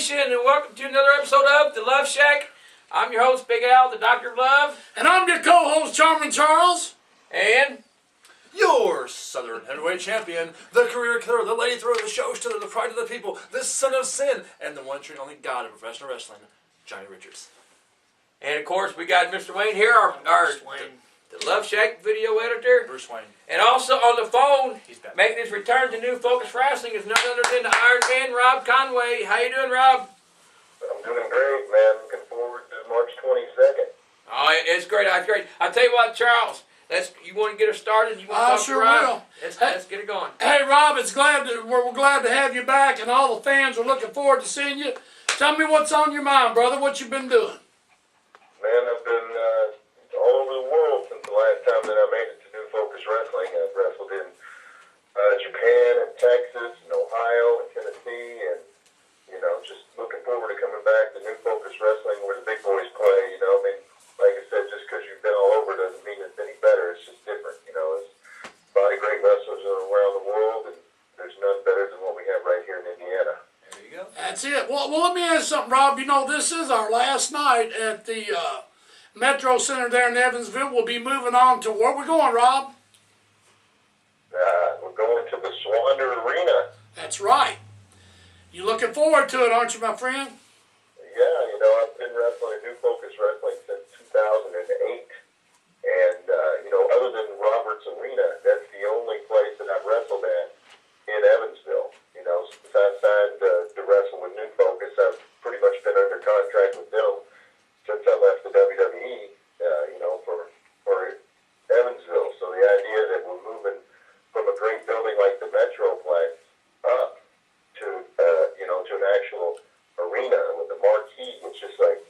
Nation, and welcome to another episode of The Love Shack. I'm your host, Big Al, the Doctor of Love. And I'm your co-host, Charming Charles. And your Southern Heavyweight Champion, the career killer, the lady thrower, the show stealer, the pride of the people, the son of sin, and the one true and only god of professional wrestling, Johnny Richards. And of course, we got Mr. Wayne here, the Love Shack video editor. Bruce Wayne. And also on the phone, He's back. making his return to New Focus Wrestling is none other than the Iron Man, Rob Conway. How you doing, Rob? I'm doing great, man. Looking forward to March 22nd. Oh, it's great. It's great. I'll tell you what, Charles. You want to get us started? You want to talk sure to Rob? will. Let's get it going. Hey, Rob, we're glad to have you back, and all the fans are looking forward to seeing you. Tell me what's on your mind, brother. What you been doing? Man, I've been all over the world since the last time that I made it to New Focus Wrestling. I've wrestled in Japan and Texas and Ohio and Tennessee, and just looking forward to coming back to New Focus Wrestling where the big boys play. I mean, like I said, just because you've been all over doesn't mean it's any better. It's just different. There's a lot of great wrestlers around the world, and there's none better than what we have right here in Indiana. There you go. That's it. Well, let me ask you something, Rob. This is our last night at the Metro Center there in Evansville. We'll be moving on to where we going, Rob? We're going to the Smothers Arena. That's right. You looking forward to it, aren't you, my friend? Yeah, I've been wrestling at New Focus Wrestling since 2008. And, other than Roberts Arena, that's the only place that I've wrestled at in Evansville. Since I signed to wrestle with New Focus, I've pretty much been under contract with them since I left the WWE, for Evansville. So the idea that we're moving from a great building like the Metroplex up to an actual arena with the marquee, it's just like,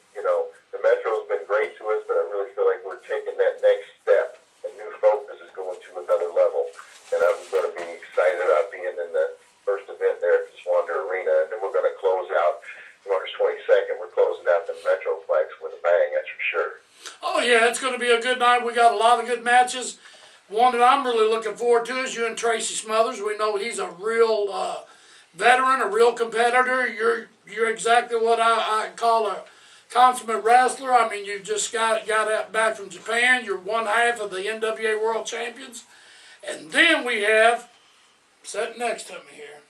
the Metro's been great to us, but I really feel like we're taking that next step, and New Focus is going to another level, and I'm going to be excited about being in the first event there at the Smothers Arena, and then we're going to close out March 22nd. We're closing out the Metroplex with a bang, that's for sure. Oh, yeah, it's going to be a good night. We got a lot of good matches. One that I'm really looking forward to is you and Tracy Smothers. We know he's a real veteran, a real competitor. You're exactly what I call a consummate wrestler. I mean, you just got out back from Japan. You're one half of the NWA World Champions. And then we have, sitting next to me here,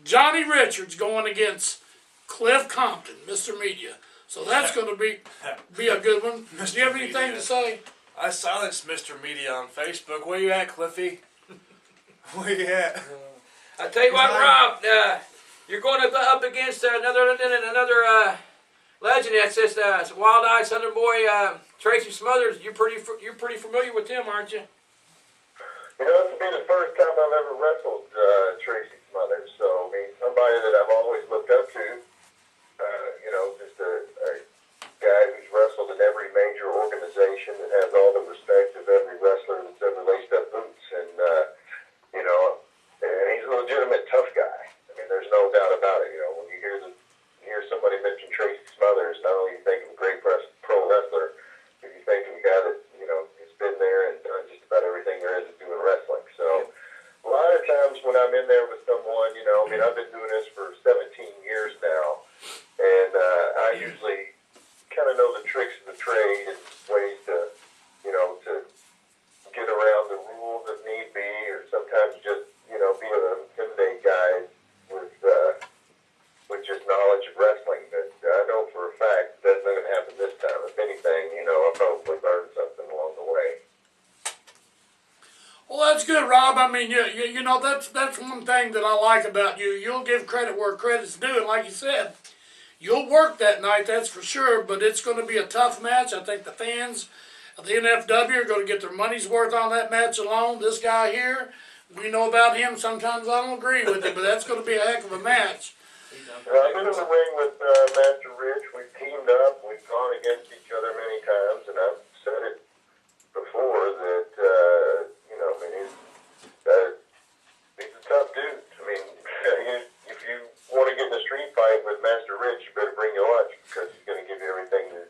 Johnny Richards going against Cliff Compton, Mr. Media. So that's going to be a good one. Do you have anything to say? I silenced Mr. Media on Facebook. Where you at, Cliffy? Where you at? I tell you what, Rob, you're going up against another legend. That's this wild-eyed Southern boy, Tracy Smothers. You're pretty familiar with him, aren't you? This will be the first time I've ever wrestled Tracy Smothers. So, somebody that I've always looked up to. Just a guy who's wrestled in every major organization and has all the respect of every wrestler that's ever laced up boots. And, and he's a legitimate tough guy. There's no doubt about it. When you hear somebody mention Tracy Smothers, not only you think of a great pro wrestler, but you think of a guy that, has been there and done just about everything there is to do in wrestling. So a lot of times when I'm in there with someone, I've been doing this for 17 years now, and I usually kind of know the tricks of the trade and ways to get around the rules if need be, or sometimes just, be able to intimidate guys with just knowledge of wrestling. But I know for a fact that's not going to happen this time. If anything, I'll probably learn something along the way. Well, that's good, Rob. That's one thing that I like about you. You'll give credit where credit's due, and like you said, you'll work that night, that's for sure, but it's going to be a tough match. I think the fans of the NFW are going to get their money's worth on that match alone. This guy here, we know about him. Sometimes I don't agree with him, but that's going to be a heck of a match. I've been in the ring with Master Rich. We've teamed up. We've gone against each other many times, and I've said it before that, he's a tough dude. If you want to get in a street fight with Master Rich, you better bring your lunch because he's going to give you everything that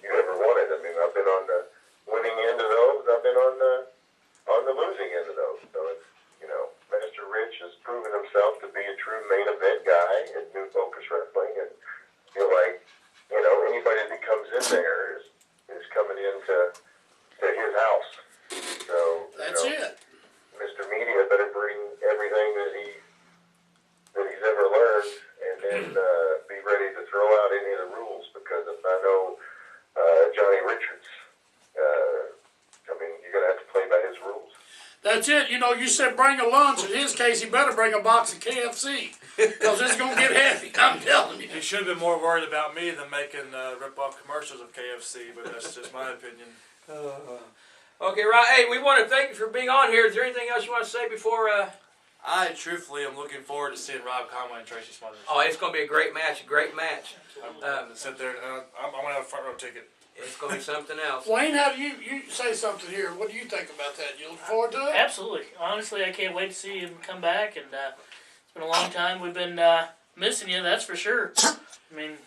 you ever wanted. I've been on the winning end of those. I've been on the losing end of those. So it's, Master Rich has proven himself to be a true main event guy at New Focus Wrestling, and into his house. So That's you know, it. Mr. Media better bring everything that he's ever learned, and then be ready to throw out any of the rules, because if I know Johnny Richards, I mean, you're gonna have to play by his rules. That's it. You know, you said bring a lunch. In his case, he better bring a box of KFC, because it's going to get heavy. I'm telling you. He should have been more worried about me than making rip-off commercials of KFC, but that's just my opinion. Okay, right. Hey, we want to thank you for being on here. Is there anything else you want to say before? I truthfully am looking forward to seeing Rob Conway and Tracy Smothers. Oh, it's going to be a great match. A great match. I'm gonna sit there and I'm gonna have a front row ticket. It's going to be something else. Wayne, how do you say something here? What do you think about that? You look forward to it? Absolutely. Honestly, I can't wait to see him come back, and it's been a long time. We've been missing you, that's for sure. I mean,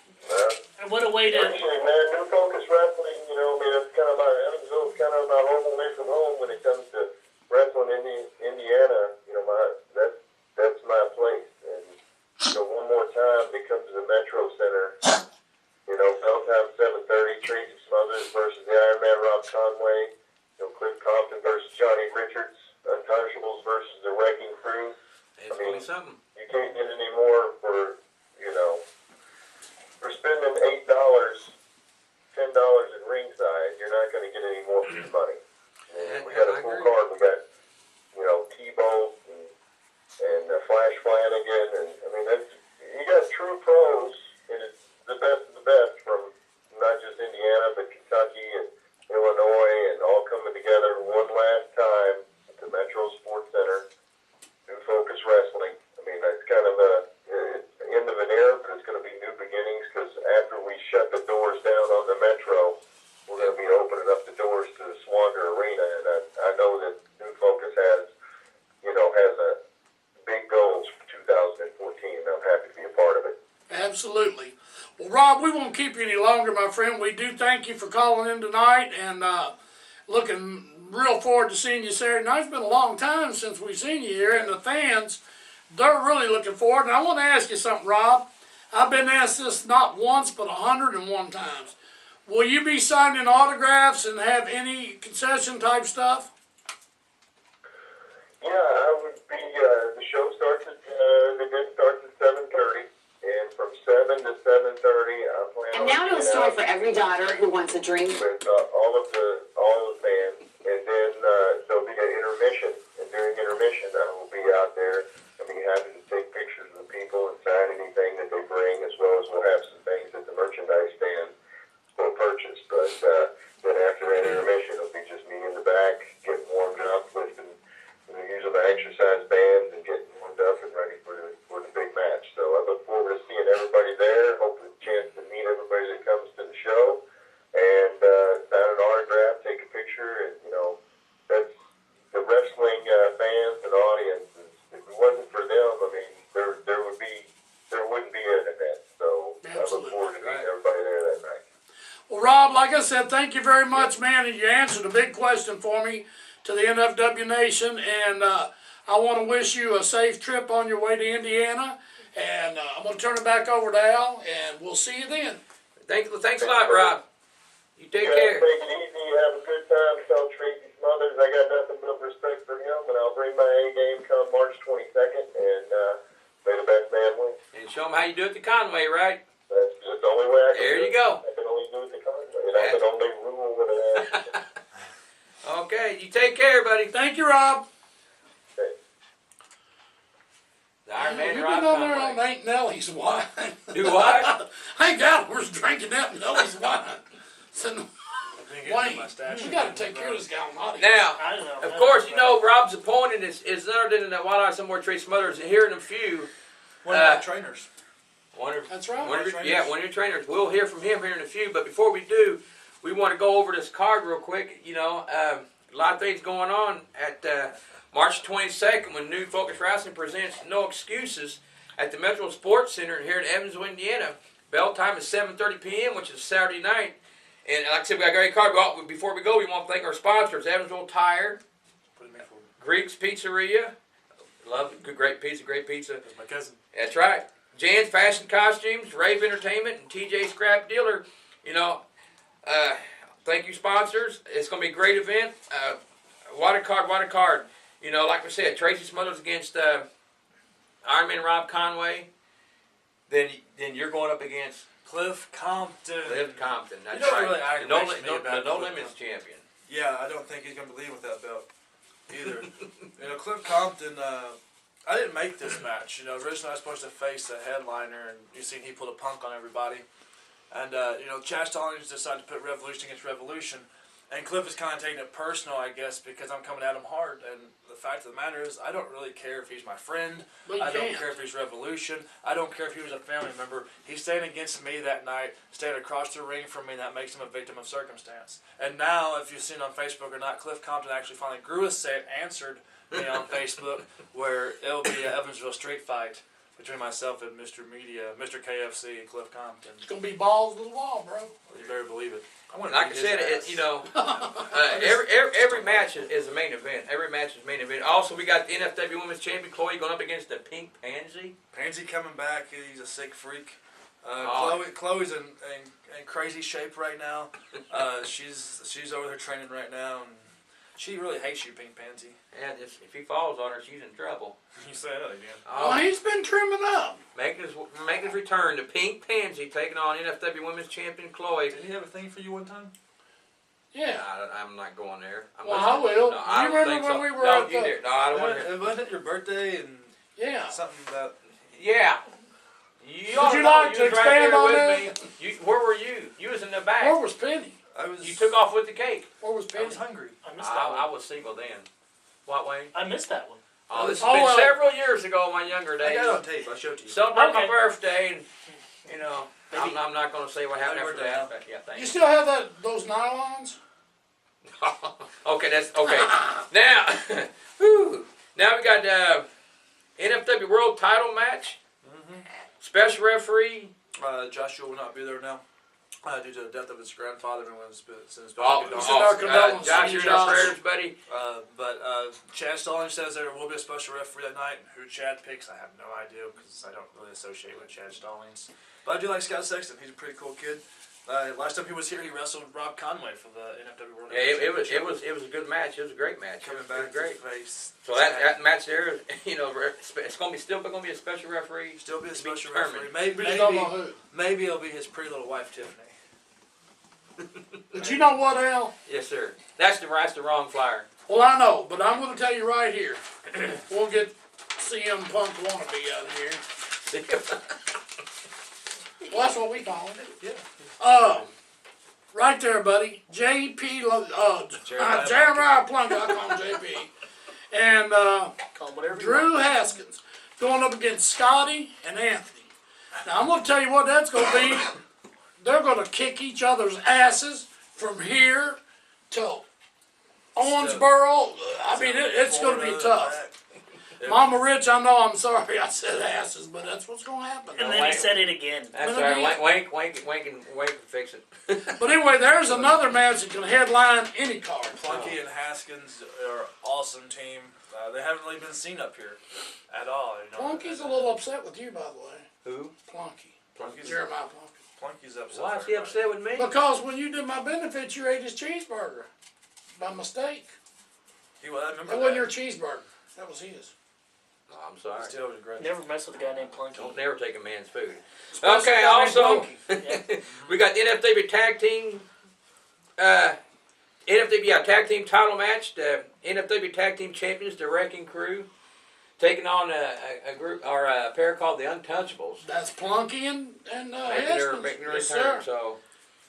and what a way to... Actually, man, New Focus Wrestling, you know, I mean, it's kind of Evansville's kind of my home away from home when it comes to wrestling in Indiana. You know, that's my place. And so one more time, it comes to the Metro Center. You know, bell time 7:30. Tracy Smothers versus the Iron Man Rob Conway. You know, Cliff Compton versus Johnny Richards. Untouchables versus the Wrecking Crew. It's going to be something. You can't get any more for, you know, for spending $8, $10 at ringside. You're not going to get any more for your money. And we got a full card. We got, you know, T-Bolt and Flash Flanagan, and I mean, you got true pros, and it's the best of the best from not just Indiana, but Kentucky and Illinois, and all coming together one last time at the Metro Sports Center. New Focus Wrestling. I mean, that's kind of it's the end of an era, but it's going to be new beginnings, because after we shut the doors down on the Metro, we're going to be opening up the doors to the Swander Arena, and I know that New Focus has a big goals for 2014, and I'm happy to be a part of it. Absolutely. Well, Rob, we won't keep you any longer, my friend. We do thank you for calling in tonight, and looking real forward to seeing you Saturday night. It's been a long time since we've seen you here, and the fans, they're really looking forward. And I want to ask you something, Rob. I've been asked this not once, but 101 times. Will you be signing autographs and have any concession type stuff? Yeah, I would be. The show starts at the event starts at 7:30, and from 7 to 7:30, I plan. And now to a story for every daughter who wants a drink. With all of the fans, and then there'll be an intermission, and during intermission, I will be out there. I'll be happy to take pictures of the people and sign anything that they bring, as well as we'll have some things at the merchandise stand for purchase. But then after that intermission, it'll be just me in the back, getting warmed up, lifting, using my exercise bands, and getting warmed up and ready for the big match. So I look forward to seeing everybody there. Hope a chance to meet everybody that comes to the show, and sign an autograph, take a picture, and that's the wrestling fans and audiences. If it wasn't for them, I mean, there wouldn't be an event. So I look forward to meeting everybody there that night. Well, Rob, like I said, thank you very much, man, and you answered a big question for me to the NFW Nation, and I want to wish you a safe trip on your way to Indiana, and I'm going to turn it back over to Al, and we'll see you then. Thanks a lot, Rob. You take care. Take it easy. Have a good time. Tell Tracy Smothers I got nothing but respect for him, and I'll bring my A game come March 22nd, and may the best man win. And show them how you do it the Conway, right? That's the only way I can There do you it. go. I can only do it the Conway, and I can only rule with an ass. Okay, you take care, buddy. Thank you, Rob. The Iron Man You've Rob been on there on Conway. Aunt Nellie's wine. Do what? Hank Gallagher's drinking that Nellie's wine. So, Wayne, My stash. you got to take care of this guy on audio. Now, I don't know. of course, Rob's opponent is none other than the Wild Eyes Somewhere Tracy Smothers. And here in a few, One of my trainers. That's right. one of your trainers. We'll hear from him here in a few. But before we do, we want to go over this card real quick. A lot of things going on at March 22nd when New Focus Wrestling presents No Excuses at the Metro Sports Center here in Evansville, Indiana. Bell time is 7:30 p.m., which is Saturday night. And like I said, we got a great card. Well, before we go, we want to thank our sponsors: Evansville Tire, Greek's Pizzeria. Love great pizza, great pizza. That's my cousin. That's right. Jan's Fashion Costumes, Rave Entertainment, and TJ Scrap Dealer. thank you, sponsors. It's going to be a great event. What a card. You know, like we said, Tracy Smothers against Ironman Rob Conway. Then you're going up against Cliff Compton. That's You know what right. really The aggravates me No about Cliff Limits Compton? champion. Yeah, I don't think he's gonna leave with that belt either. You know, Cliff Compton. I didn't make this match. You know, originally I was supposed to face a headliner, and you seen he pulled a punk on everybody. And you know, Chad Stallings decided to put Revolution against Revolution, and Cliff is kind of taking it personal, I guess, because I'm coming at him hard. And the fact of the matter is, I don't really care if he's my friend. But you I don't can't. care if he's Revolution. I don't care if he was a family member. He's standing against me that night, standing across the ring from me, and that makes him a victim of circumstance. And now, if you've seen on Facebook or not, Cliff Compton actually finally grew a set, answered me on Facebook, where it'll be an Evansville street fight between myself and Mr. Media, Mr. KFC, and Cliff Compton. It's gonna be balls to the wall, bro. You better believe it. I want Like I said, every match is a main event. Every match is main event. Also, we got the NFW Women's Champion Chloe going up against the Pink Pansy. Pansy coming back. He's a sick freak. Oh. Chloe's in crazy shape right now. She's over there training right now, and she really hates you, Pink Pansy. And if he falls on her, she's in trouble. You say that again. Well, he's been trimming up. Making his return, the Pink Pansy taking on NFW Women's Champion Chloe. Did he have a thing for you one time? Yeah. I'm not going there. Well, I will. No, I You don't remember think when so. we were No, at you the- did. No, I don't want to hear. Wasn't it your birthday and Yeah. something about? Yeah. Would you like to expand on that? Where were you? You was in the back. Where was Penny? You took off with the cake. Where was I Penny? was hungry. I missed that I one. was single then. What way? I missed that one. Oh, this has been well. several years ago, my younger I days. got it on tape. I'll show it to you. Celebrate my Okay. birthday, and you know, Maybe- I'm not going to say what happened Happy after birthday, that. Al. But yeah, You thanks. still have those nylons? Okay, that's okay. Now, whew, now we got NFW World Title match. Special referee. Joshua will not be there now due to the death of his grandfather. And was since our condolences Josh, to you're you, in our Josh. prayers, buddy. But Chad Stallings says there will be a special referee that night. Who Chad picks, I have no idea because I don't really associate with Chad Stallings. But I do like Scott Sexton. He's a pretty cool kid. Last time he was here, he wrestled Rob Conway for the NFW World Yeah, Championship. it was a good match. It was a great match. Coming It was back great. to face. So that match there, you know, it's going to be still going to be a special referee. Still be a to special determined. referee. We just don't know who. Maybe it'll be his pretty little wife Tiffany. But you know what, Al? Yes, sir. That's the wrong flyer. Well, I know, but I'm going to tell you right here. We'll get CM Punk wannabe out of here. Well, that's what we call him. Yeah. Right there, buddy. Jeremiah Plunkett, I call him JP. And Call him whatever you Drew want. Haskins going up against Scotty and Anthony. Now, I'm going to tell you what that's going to be. They're going to kick each other's asses from here to Owensboro. I mean, it's going to be tough. Mama Rich, I know I'm sorry I said asses, but that's what's going to happen. And then he said it again. That's Well, right. again. Wink and fix it. But anyway, there's another match that can headline any card. Plunkett and Haskins are an awesome team. They haven't really been seen up here at all. You know. Plunky's a little upset with you, by the way. Who? Plunky. Plunkey's, Jeremiah Plunky. Plunkey's upset. Why is for he everybody. upset with me? Because when you did my benefits, you ate his cheeseburger. By mistake. I remember That wasn't that. your cheeseburger. That was his. Oh, I'm sorry. Still regret it. Never mess with a guy named Plunky. Don't never take a man's food. Especially Okay, down in also, Plunky. we got the NFW tag team, tag team title match. The NFW tag team champions, the Wrecking Crew, taking on a group or a pair called the Untouchables. That's Plunky and Making their Haskins. yes, Yes, return. sir. So,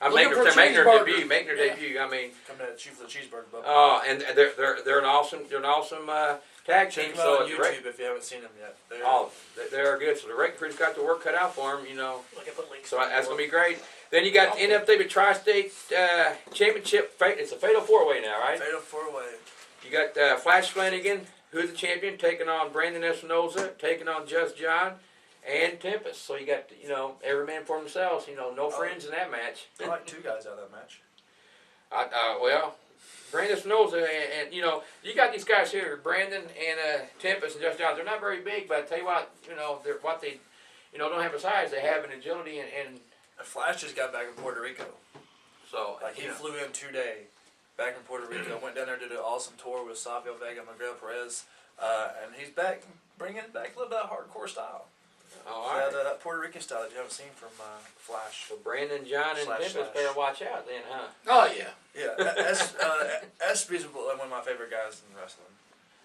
I'm Looking making for their cheeseburger. debut. Making their Yeah. debut. I mean, Coming at you for the cheeseburger, Bubba. oh, and they're an awesome tag Check team. them out So on YouTube if you haven't seen them yet. they're good. So the Wrecking Crew's got the work cut out for them. You know. Like I put links So in that's the gonna be great. Then you got the NFW Tri-State Championship. It's a fatal four-way now, right? Fatal four-way. You got Flash Flanagan, who's the champion, taking on Brandon Espinoza, taking on Just John, and Tempest. So you got every man for themselves. No friends in that match. I like two guys out of that match. Well, Brandon Espinoza and you got these guys here, Brandon and Tempest and Just John. They're not very big, but I tell you what, they're what they don't have a size. They have an agility and And Flash just got back in Puerto Rico. so So Like, he you know. flew in today, back in Puerto Rico, went down there, did an awesome tour with Savio Vega, Miguel Perez, and he's back, bringing back a little bit of hardcore style. All right. That Puerto Rican style that you haven't seen from Flash. So Brandon, John, and Slash. Memphis better watch out then, huh? Oh yeah. Yeah, SB's one of my favorite guys in wrestling.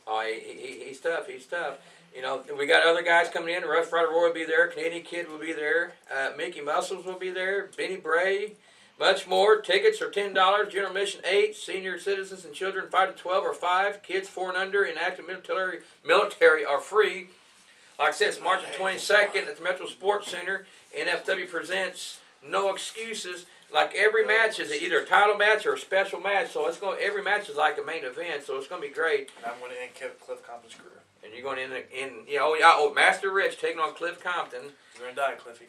Oh, he's tough. He's tough. You know, we got other guys coming in. Rough Rider Roy will be there. Canadian Kid will be there. Mickey Muscles will be there. Benny Bray. Much more. Tickets are $10. General admission $8. Senior citizens and children 5 to 12 are $5. Kids 4 and under in active military are free. Like I said, it's March the 22nd at the Metro Sports Center. NFW presents No Excuses. Like every match is either a title match or a special match. So every match is like a main event. So it's going to be great. And I'm going to end Cliff Compton's career. And you're going Master Rich taking on Cliff Compton. You're going to die, Cliffy.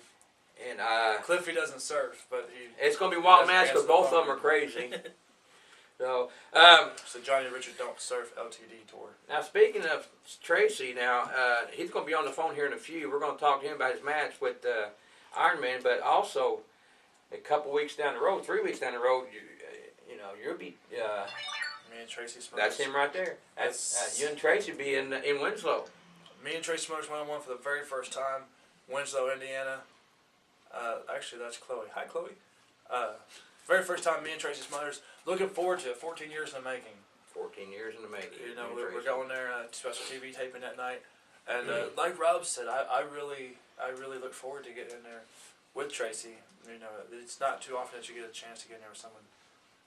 And Cliffy doesn't surf, but he... it's going to be a wild match because both of them are crazy. So, Johnny Richard Don't Surf LTD tour. now speaking of Tracy, he's going to be on the phone here in a few. We're going to talk to him about his match with Iron Man, but also a couple weeks down the road, 3 weeks down the road, you'll be. Me and Tracy Smothers. That's him right there. That's you and Tracy be in Winslow. Me and Tracy Smothers went on one for the very first time. Winslow, Indiana. Actually, that's Chloe. Hi, Chloe. Very first time me and Tracy Smothers. Looking forward to it. 14 years in the making. 14 years in the making. You know, we're going there, special TV taping that night. And like Rob said, I really look forward to getting in there with Tracy. You know, it's not too often that you get a chance to get in there with someone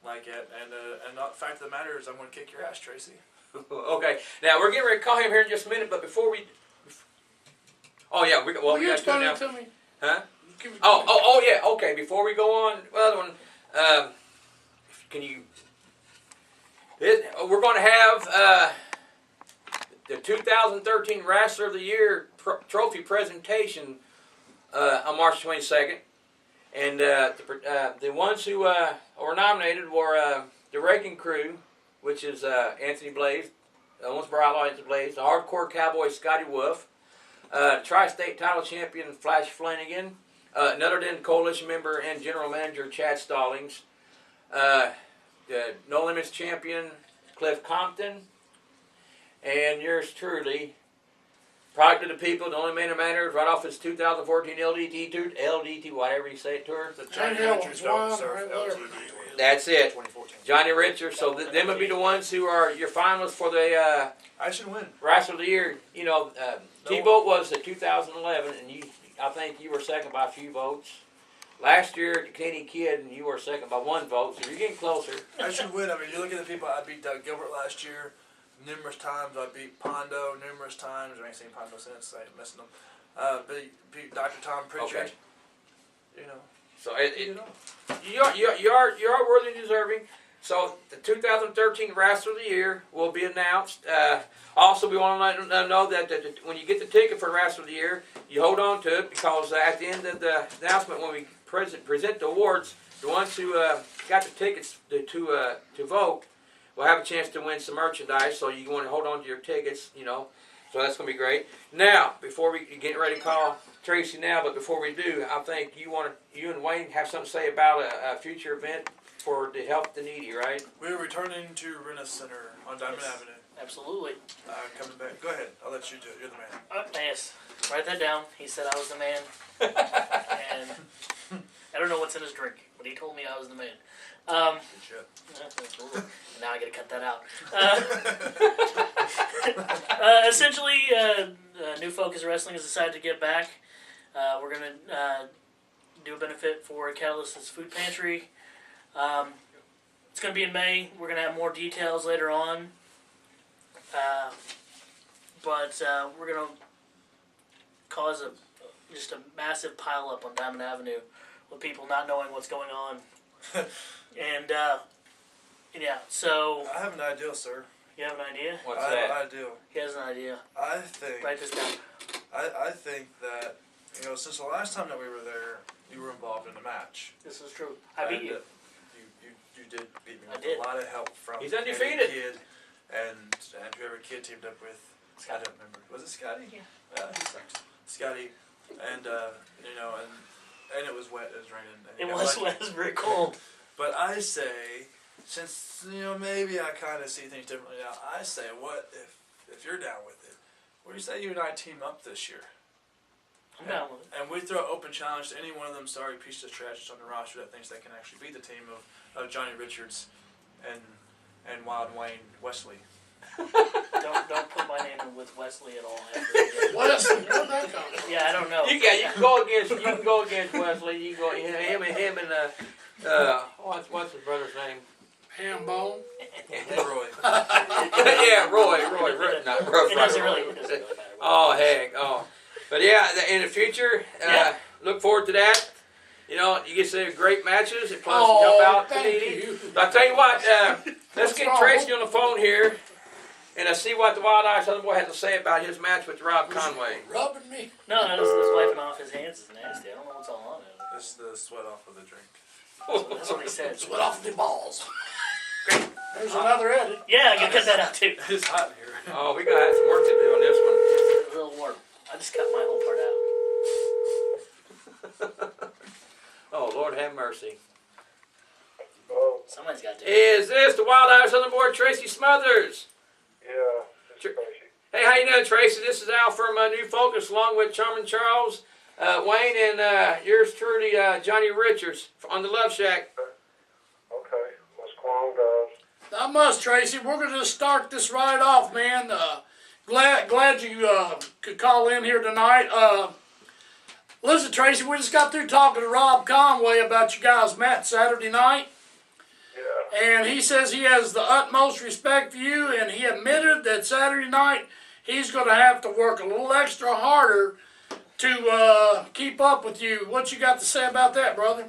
like it. And the fact of the matter is, I'm going to kick your ass, Tracy. Okay, now we're getting ready to call him here in just a minute, but before we... Oh, yeah, we Will got you to explain now. it to me? Huh? Give it to me. Oh, yeah, okay, before we go on, the other one, can you... We're going to have the 2013 Wrestler of the Year trophy presentation on March 22nd. And the ones who were nominated were the Wrecking Crew, which is Anthony Blaze, Owensboro Outlaw Anthony Blaze, the Hardcore Cowboy Scotty Wolf, Tri-State Title Champion Flash Flanagan, Notre Dame Coalition member and General Manager Chad Stallings, the No Limits Champion Cliff Compton, and yours truly, product of the people, the only man that matters, right off his 2014 LDT, whatever you say it to her. The Johnny Richards Don't Surf LTD tour. That's it. 2014. Johnny Richards. So them would be the ones who are your finalists for the I should win. Wrestler of the Year. You know, T-Boat was the 2011, and I think you were second by a few votes. Last year, the Canadian Kid, and you were second by 1 vote, so you're getting closer. I should win. I mean, you look at the people. I beat Doug Gilbert last year numerous times. I beat Pondo numerous times. I ain't seen Pondo since. I ain't missing him. Beat Dr. Tom Pritchard. Okay. You know. So you are worthy and deserving. So the 2013 Wrestler of the Year will be announced. Also, we want to let them know that when you get the ticket for the Wrestler of the Year, you hold on to it because at the end of the announcement, when we present the awards, the ones who got the tickets to vote will have a chance to win some merchandise. So you want to hold on to your tickets, you know. So that's going to be great. Now, before we get ready to call Tracy now, but before we do, I think you and Wayne have something to say about a future event to help the needy, right? We're returning to Renner Center on Diamond Avenue. Absolutely. Coming back. Go ahead. I'll let you do it. You're the man. Yes. Write that down. He said I was the man. And I don't know what's in his drink, but he told me I was the man. Good shit. Now I gotta cut that out. Essentially, New Focus Wrestling has decided to get back. We're gonna do a benefit for Catalyst's Food Pantry. It's gonna be in May. We're gonna have more details later on. But we're gonna cause just a massive pile up on Diamond Avenue with people not knowing what's going on. And yeah, so I have an idea, sir. you have an idea? What's I that? have an idea. He has an idea. I think. Write this down. I think that since the last time that we were there, you were involved in the match. This is true. I beat you. You did beat me I with did. a lot of help from He's Candy Undefeated. Kid and whoever Kid teamed up with. I don't remember. Was it Scotty? Yeah. He sucks. Scotty, and and it was wet. It was raining. And It was wet. It was very cold. But I say, since maybe I kind of see things differently now, I say, what if you're down with it? What do you say you and I team up this year? I'm down with it. And we throw an open challenge to any one of them sorry pieces of trash on the roster that thinks they can actually beat the team of Johnny Richards and Wild Wayne Wesley. Don't put my name in with Wesley at all. Wesley, where'd that come from? Yeah, I don't know. You can go against Wesley. You can go him and what's his brother's name? Ham bone. Roy. Yeah, Roy, not It doesn't really matter. Oh heck, oh, but yeah, in the future, look forward to that. You get some great matches and plus jump out thank community. you. But I'll tell you what, let's What's get wrong? Tracy on the phone here, and see what the Wild Eye Southern Boy has to say about his match with Rob Conway. Rubbing me. No, this wiping off his hands is nasty. I don't know what's all on it. This is the sweat off of the drink. That's what he said. Sweat off the balls. There's another edit. Yeah, I can cut that out too. It's hot in here. Oh, we gotta have some work to do on this one. It's a little warm. I just cut my whole part out. Oh, Lord have mercy. Oh, Somebody's got to. Is this the Wild Eye Southern Boy, Tracy Smothers? yeah, it's Tracy. Hey, how you doing, Tracy? This is Al from New Focus, along with Charmin Charles, Wayne, and yours truly, Johnny Richards, on the Love Shack. Okay, what's going on, guys? Not much, Tracy. We're going to just start this right off, man. Glad you could call in here tonight. Listen, Tracy, we just got through talking to Rob Conway about you guys' match Saturday night. Yeah. And he says he has the utmost respect for you, and he admitted that Saturday night he's going to have to work a little extra harder to keep up with you. What you got to say about that, brother?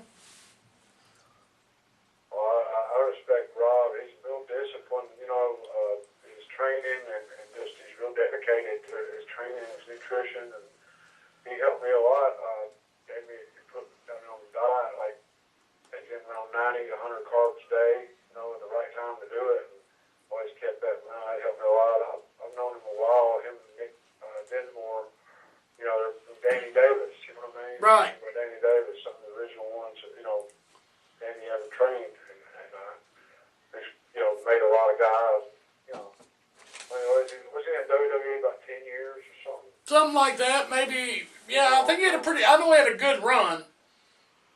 Well, I respect Rob. He's real disciplined, his training and just he's real dedicated to his training and his nutrition. And he helped me a lot. Gave me, he put me on the diet, like taking around 90 to 100 carbs a day, at the right time to do it. And always kept that in mind. He helped me a lot. I've known him a while. Him and Nick Denmore, they're from Danny Davis, you know what I mean? Right. Danny Davis, some of the original ones that, Danny ever trained. Made a lot of guys, was he in WWE about 10 years or something? Something like that, maybe. Yeah, I think he had I know he had a good run.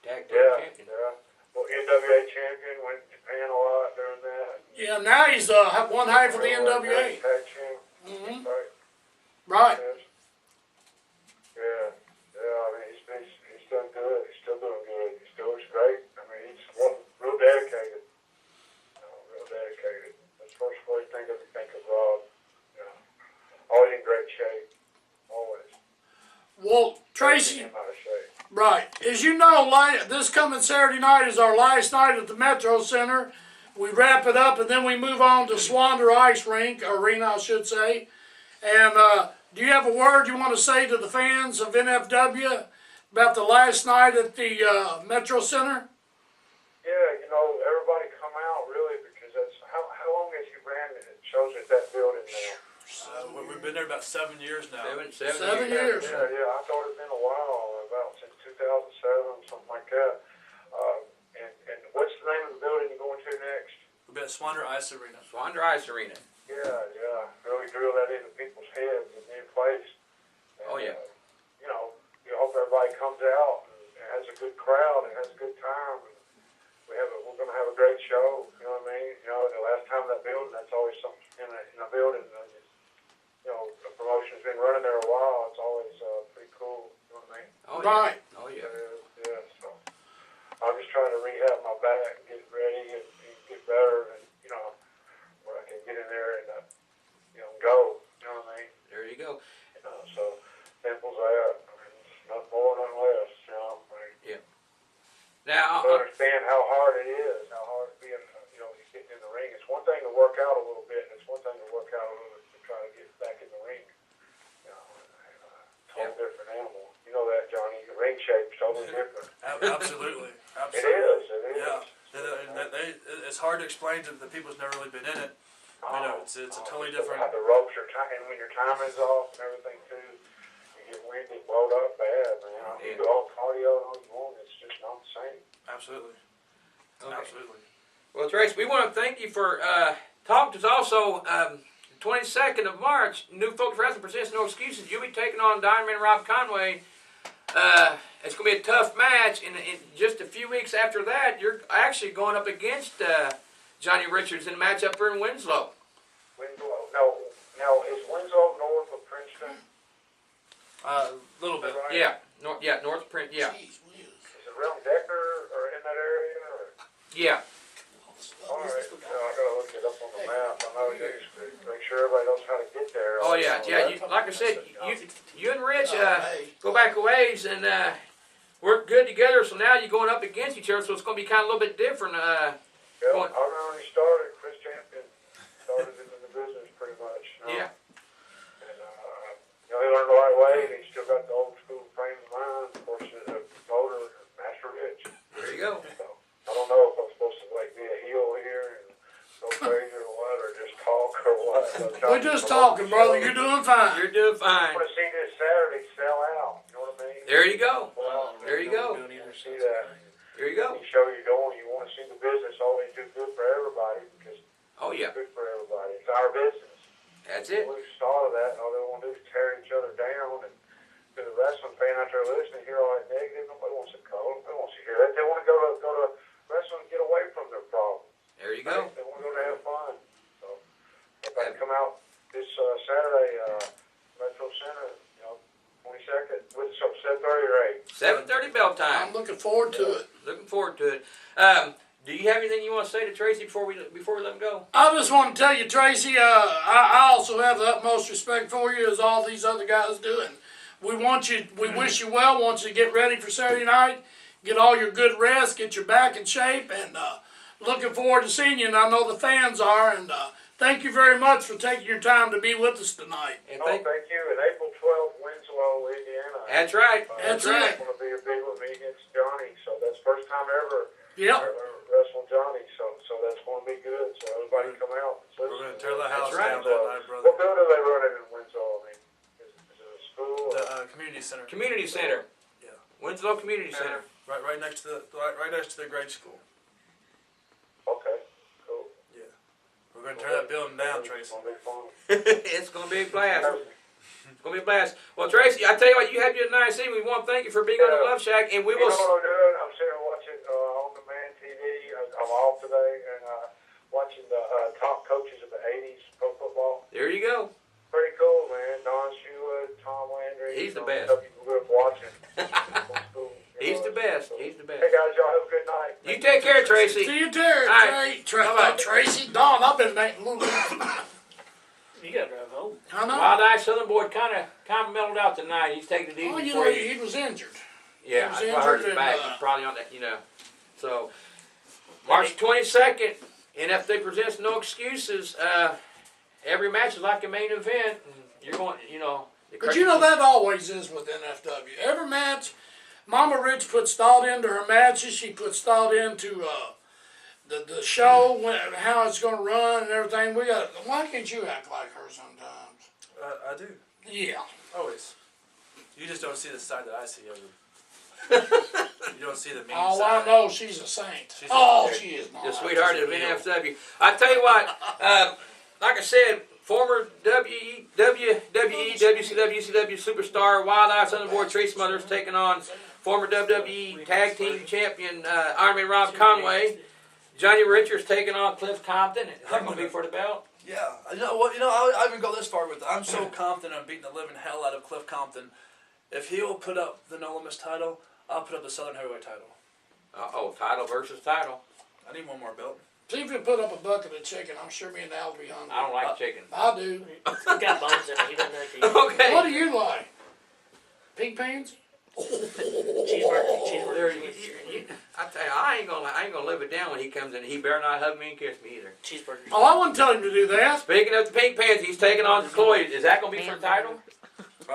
Tag team Yeah, champion. yeah. Well, NWA champion, went to Japan a lot during that. Yeah, now he's one half of the NWA. Tag champ, Mm-hmm. right? Right. Yes. Yeah, I mean, he's done good. He's still doing good. He still looks great. I mean, he's real dedicated. Real dedicated. That's the first way think of Rob. Always in great shape. Always. Well, Tracy, In out of shape. right. As you know, this coming Saturday night is our last night at the Metro Center. We wrap it up, and then we move on to Swander Ice Rink, Arena, I should say. And do you have a word you want to say to the fans of NFW about the last night at the Metro Center? Yeah, everybody come out really because that's how long has you ran shows at that building now? We've been there about 7 years now. 7 years. Yeah, I thought it'd been a while, about since 2007, something like that. And what's the name of the building you're going to next? We've been at Swander Ice Arena. Swander Ice Arena. Yeah, really drill that into people's heads and in place. And, Oh, yeah. You hope everybody comes out and has a good crowd and has a good time. And we're going to have a great show. You know what I mean? The last time that building, that's always something in a building. The promotion's been running there a while. It's always pretty cool. You know what I mean? Oh, Right. Yeah. Oh, yeah. Yeah. So I'm just trying to rehab my back and get ready and get better and where I can get in there and go. You know what I mean? There you go. So simple as that. I mean, nothing more, nothing less. Now, To understand how hard it is, how hard being, getting in the ring. It's one thing to work out a little bit, and it's one thing to work out a little bit to try to get back in the ring. Totally different animal. You know that, Johnny. The ring shape's totally different. Absolutely. It is. Yeah. It's hard to explain to the people who's never really been in it. It's a totally different. How the ropes are tight, and when your timing's off and everything too, you get winded, blowed up bad, man. You do all cardio and all you want, it's just not the same. Absolutely. Okay. Absolutely. Well, Tracy, we want to thank you for talking to us. Also, 22nd of March, New Focus Wrestling presents No Excuses. You'll be taking on Diamond Rob Conway. It's going to be a tough match, and in just a few weeks after that, you're actually going up against Johnny Richards in a match up here in Winslow. Winslow. No, now is Winslow north of Princeton? A little bit. Yeah, North Print. Yeah, Jeez whiz. Is it around Decker or in that area? Or? yeah. All right. I gotta look it up on the map. I know you just to make sure everybody knows how to get there. Oh yeah, yeah. You, like I said, you and Rich go back a ways and work good together. So now you're going up against each other. So it's going to be kind of a little bit different. Yeah, I remember when he started. Chris Champion started him in the business pretty much. You know? Yeah. And you know, he learned the right way, and he still got the old school frame of mind. Of course, the motor, Master Rich. There you go. So I don't know if I'm supposed to like be a heel here and go crazy or what, or just talk or what. We're just talking, brother. You're doing fine. You're doing I fine. want to see this Saturday sell out. You know what I mean? There you go. Well, There you go. see that. There you go. You show you're going. You want to see the business always do good for everybody because Oh yeah, it's good for everybody. It's our business. that's it. We started that, and all they want to do is tear each other down. And to the wrestling fan out there listening, hear all that negative. Nobody wants to call. Nobody wants to hear that. They want to go to wrestling and get away from their problems. There you go. They want to go to have fun. So if I can come out this Saturday, Metro Center, 22nd, with some 7:30 or 8. 7:30 bell time. I'm looking forward to it. Looking forward to it. Do you have anything you want to say to Tracy before we let him go? I just want to tell you, Tracy, I also have the utmost respect for you, as all these other guys do. And we wish you well. Want you to get ready for Saturday night, get all your good rest, get your back in shape, and looking forward to seeing you. And I know the fans are. And thank you very much for taking your time to be with us tonight. And Thank you. And April 12th, Winslow, Indiana. that's right. That's right. it. It's going to be a big one, me against Johnny. So that's the first time ever Yep. wrestle Johnny. So that's going to be good. So everybody come out. We're going to tear the house right. down that night, brother. What building are they running in Winslow? I mean, is it a school? The community center. Community Center. Yeah. Winslow Community Center. Right next to the grade school. Okay, cool. Yeah. We're going to tear that building down, Tracy. It's going to be fun. It's going to be a blast. It's going to be a blast. Well, Tracy, I tell you what, you had your nice evening. We want to thank you for being on the Love Shack, and we You know will. what I'm doing? I'm sitting here watching on demand TV. I'm off today and watching the top coaches of the '80s pro football. There you go. Pretty cool, man. Don Shula, Tom Landry. He's the best. Stuff you grew up watching. Cool, He's the best. He's the Hey best. guys, y'all have a good night. You take care, Tracy. See you there, All right. Bye-bye. Tracy. Don, I've been making little. You gotta drive home. I know. Wild Eye Southern Boy kind of mellowed out tonight. He's taking it easy. Oh, you before know, he- he was injured. Yeah, He was I heard his injured back. and, He's probably on that, So, March 22nd, NFW presents No Excuses. Every match is like a main event. And you're going, But you know that always is with NFW. Every match, Mama Rich puts thought into her matches. She puts thought into the show, how it's going to run and everything. Why can't you act like her sometimes? I do. Yeah. Always. You just don't see the side that I see of her. You don't see the mean Oh, side. I know she's a saint. She's She is not. the sweetheart of She's a deal. NFW. I tell you what, like I said, former WWE, WCW superstar Wild Eye Southern Boy Tracy Smothers taking on former WWE Tag Team Champion Iron Man Rob Conway. Johnny Richards taking on Cliff Compton. Is that going to be for the belt? Yeah, you know what? I even go this far with it. I'm so confident I'm beating the living hell out of Cliff Compton. If he will put up the No Limits title, I'll put up the Southern Heavyweight title. Title versus title. I need one more belt. See if you put up a bucket of chicken, I'm sure me and Al will be hungry. I don't like chicken. I do. It's got bones in it. He doesn't like to eat. Okay. What do you like? Pig pants? Cheeseburger. There I tell you, I ain't gonna live it down when he comes in. He better not hug me and kiss me either. Cheeseburger. Oh, I wouldn't tell him to do that. Speaking of the Pink Panthers, he's taking on Chloe. Is that gonna be for the title?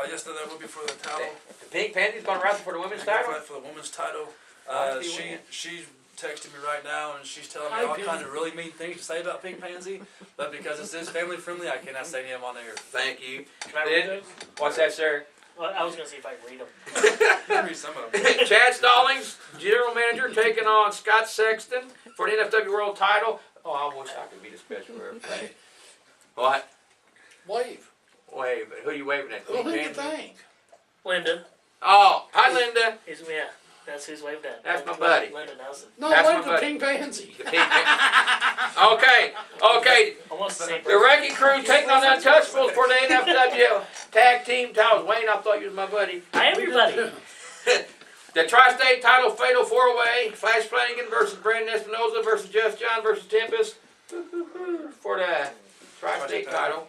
Yes, that will be for the title. The Pink Panthers gonna wrestle for the women's title? Fight for the women's title. Why does he win? She's texting me right now and she's telling me Hi, all Pink. kinds of really mean things to say about Pink Pansy, but because this is family friendly, I cannot say them on air. Thank you. Can I read Then, those? what's that, sir? Well, I was gonna see if I can read them. Maybe some of them. Chad Stallings, general manager, taking on Scott Sexton for the NFW World Title. Oh, I wish I could be the special referee. What? Wave. Wave. Who you waving at? What do you Pansy? think? Linda. Oh, hi, Linda. Yeah, that's who's waved at. That's my buddy. Linda Nelson. No, That's wave my the buddy. pink pansy. The pink man. Okay. Almost the same The person. Wrecking Crew taking on the Untouchables for the NFW Tag Team titles. Wayne, I thought you was my buddy. I am your buddy. The Tri-State title fatal four-way. Flash Flanagan versus Brandon Espinoza versus Just John versus Tempest for the Tri-State title.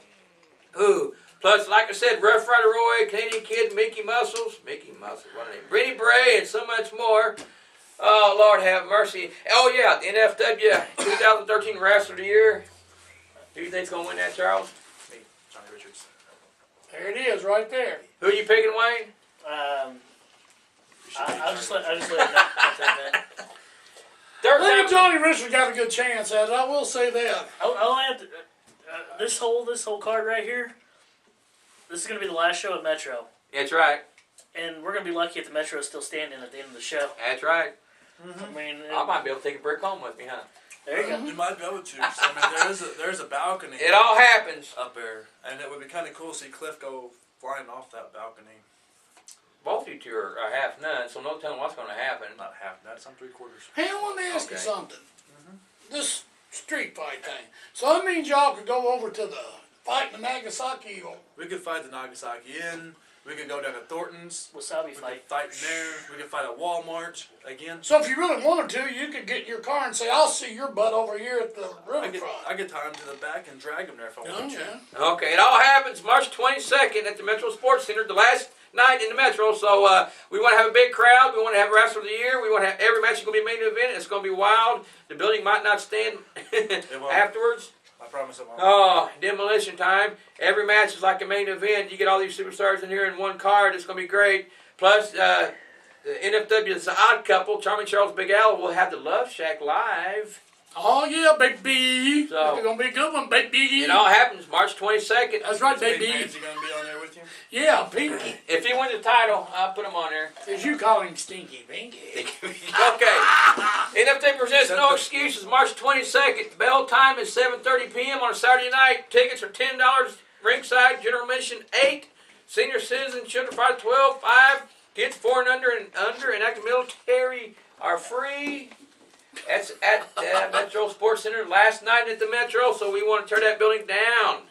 Ooh. Plus, like I said, Rough Rider Roy, Canadian Kid, Mickey Muscles, what a name, Brittany Bray, and so much more. Oh, Lord have mercy. Oh, yeah, the NFW 2013 Wrestler of the Year. Who do you think's going to win that, Charles? Me, Johnny Richards. There it is, right there. Who are you picking, Wayne? I'll just let it know. I'll take that. Third I think time. Johnny Richards got a good chance at it. I will say that. I'll have to, this whole card right here. This is gonna be the last show at Metro, That's right. and we're gonna be lucky if the Metro is still standing at the end of the show. That's right. I mean, I might be able to take a brick home with me, huh? there you go. You might be able to. So, I mean, there's a balcony It all happens. up there, and it would be kind of cool to see Cliff go flying off that balcony. Both you two are half nuts, so no telling what's going to happen. Not half that, some 3/4. Hey, I want to ask you Okay. something. This street fight thing. So that means y'all could go over to the fight in Nagasaki or We could fight the Nagasaki Inn. We could go down to Thornton's. Wasabi We could fight. fight in there. We could fight at Walmart again. so if you really wanted to, you could get in your car and say, "I'll see your butt over here at the riverfront." I could tie him to the back and drag him there if I Oh, wanted to. yeah. Okay, it all happens March 22nd at the Metro Sports Center, the last night in the Metro. So we want to have a big crowd. We want to have Wrestler of the Year. We want to have every match is going to be a main event. It's going to be wild. The building might not stand won't. afterwards. I promise it won't. Oh, demolition time. Every match is like a main event. You get all these superstars in here in one card. It's going to be great. Plus, the NFW is the odd couple. Charming Charles Big Al will have the Love Shack live. Oh yeah, baby. So- It's gonna be a good one, baby. It all happens March 22nd. That's right, Is Big baby. Pansy gonna be on there with you? Yeah, Pinky. If he wins the title, I'll put him on there. As you call him, Stinky Pinky. Okay. NFW presents No Excuses, March 22nd. Bell time is 7:30 p.m. on a Saturday night. Tickets are $10 ringside. General admission $8. Senior citizens, children 5 to 12, 5. Kids 4 and under, and active military are free. That's at Metro Sports Center. Last night at the Metro, so we want to tear that building down.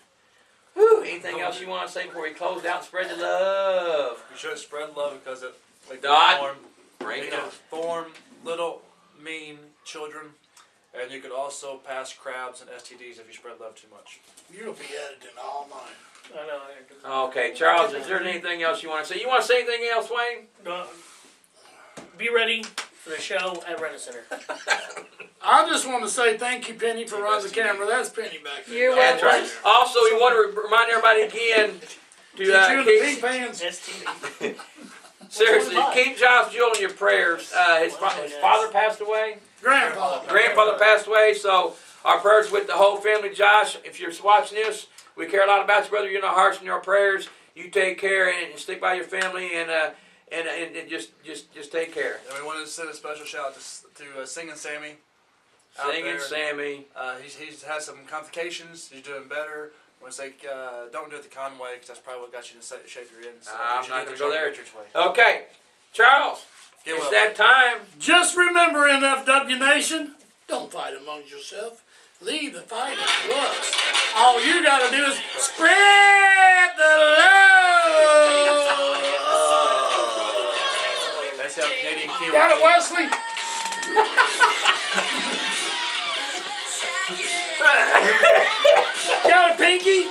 Whew, anything else you want to say before we close out and spread the love? We should spread love because it Dot. form, Bring it it can on. form little mean children, and you could also pass crabs and STDs if you spread love too much. You'll be editing all night. I know. Okay, Charles, is there anything else you want to say? You want to say anything else, Wayne? Be ready for the show at Rena Center. I just want to say thank you, Penny, for running the camera. That's Penny back there. You're That's welcome. right. Also, we want to remind everybody again to Get you in the keep, pink pants. STD. seriously keep Josh Jewell in your prayers. His father passed away. Grandfather passed away. So our prayers with the whole family. Josh, if you're watching this, we care a lot about you, brother. You're in our hearts and your prayers. You take care and stick by your family and just take care. And we wanted to send a special shout out to Singing Sammy. out Singing there. Sammy. He's had some complications. He's doing better. I was like, don't do it the Conway because that's probably what got you to shape your ends. So I'm you should not do it gonna go the there. Richards way. Okay, Charles. Get It's well. that time. Just remember, NFW Nation, don't fight among yourself. Leave the fight to us. All you gotta do is spread the love. That's how Canadian Kid. Got it, Wesley? Got it, Pinky?